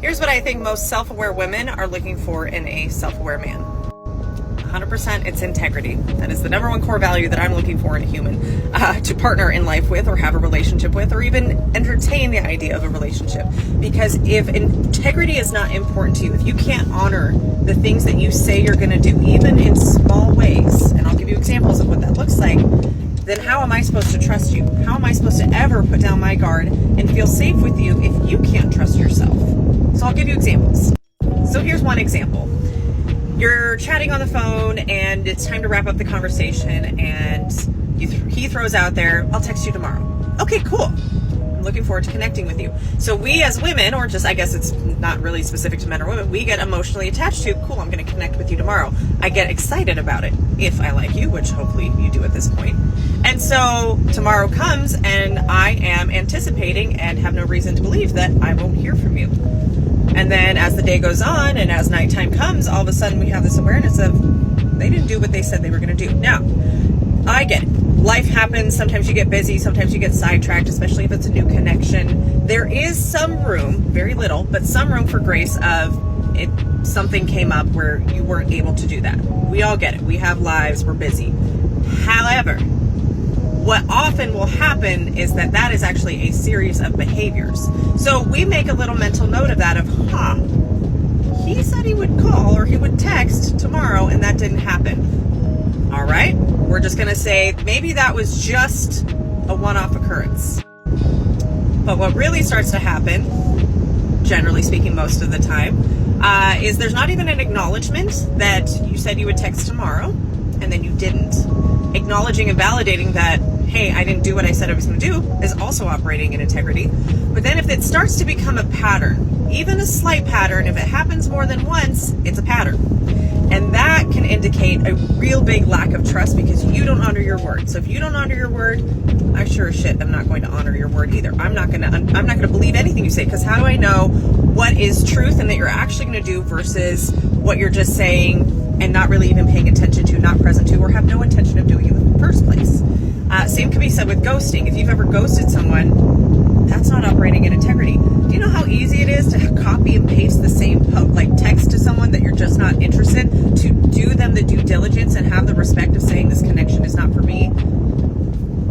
Here's what I think most self-aware women are looking for in a self-aware man. 100% it's integrity. That is the number one core value that I'm looking for in a human to partner in life with, or have a relationship with, or even entertain the idea of a relationship. Because if integrity is not important to you, if you can't honor the things that you say you're going to do, even in small ways, and I'll give you examples of what that looks like, then how am I supposed to trust you? How am I supposed to ever put down my guard and feel safe with you if you can't trust yourself? So I'll give you examples. So here's one example. You're chatting on the phone and it's time to wrap up the conversation, and he throws out there, I'll text you tomorrow. Okay, cool. I'm looking forward to connecting with you. So we as women, or just, I guess it's not really specific to men or women, we get emotionally attached to, cool, I'm going to connect with you tomorrow. I get excited about it if I like you, which hopefully you do at this point. And so tomorrow comes and I am anticipating and have no reason to believe that I won't hear from you. And then as the day goes on and as nighttime comes, all of a sudden we have this awareness of they didn't do what they said they were going to do. Now, I get it. Life happens. Sometimes you get busy. Sometimes you get sidetracked, especially if it's a new connection. There is some room, very little, but some room for grace of it. Something came up where you weren't able to do that. We all get it. We have lives. We're busy. However, what often will happen is that is actually a series of behaviors. So we make a little mental note of that, of, he said he would call or he would text tomorrow and that didn't happen. All right, we're just going to say maybe that was just a one-off occurrence. But what really starts to happen, generally speaking most of the time, is there's not even an acknowledgement that you said you would text tomorrow and then you didn't. Acknowledging and validating that, hey, I didn't do what I said I was going to do, is also operating in integrity. But then if it starts to become a pattern, even a slight pattern, if it happens more than once, it's a pattern. And that can indicate a real big lack of trust because you don't honor your word. So if you don't honor your word, I sure as shit am not going to honor your word either. I'm not going to believe anything you say, because how do I know what is truth and that you're actually going to do versus what you're just saying and not really even paying attention to, not present to, or have no intention of doing it in the first place. Same can be said with ghosting. If you've ever ghosted someone, that's not operating in integrity. Do you know how easy it is to copy and paste the same text to someone that you're just not interested, to do them the due diligence and have the respect of saying this connection is not for me?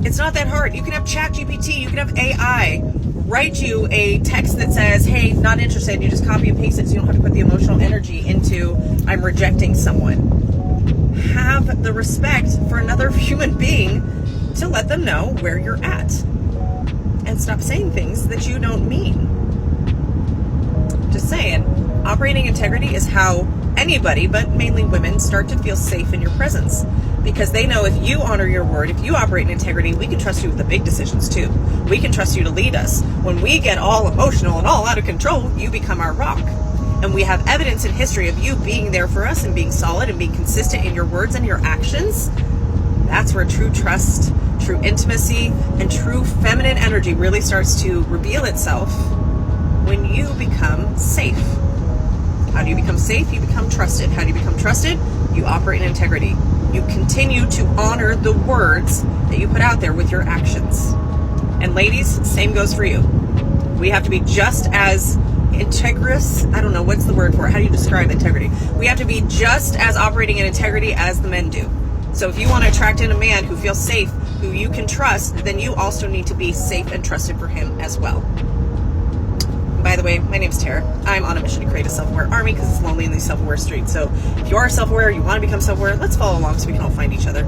It's not that hard. You can have ChatGPT, you can have AI write you a text that says, hey, not interested. You just copy and paste it so you don't have to put the emotional energy into, I'm rejecting someone. Have the respect for another human being to let them know where you're at. And stop saying things that you don't mean. Just saying, operating integrity is how anybody, but mainly women, start to feel safe in your presence. Because they know if you honor your word, if you operate in integrity, we can trust you with the big decisions too. We can trust you to lead us. When we get all emotional and all out of control, you become our rock. And we have evidence in history of you being there for us and being solid and being consistent in your words and your actions. That's where true trust, true intimacy, and true feminine energy really starts to reveal itself when you become safe. How do you become safe? You become trusted. How do you become trusted? You operate in integrity. You continue to honor the words that you put out there with your actions. And ladies, same goes for you. We have to be just as integrous. I don't know, what's the word for it? How do you describe integrity? We have to be just as operating in integrity as the men do. So if you want to attract in a man who feels safe, who you can trust, then you also need to be safe and trusted for him as well. By the way, my name's Tara. I'm on a mission to create a self-aware army because it's lonely in these self-aware streets. So if you are self-aware, you want to become self-aware, let's follow along so we can all find each other.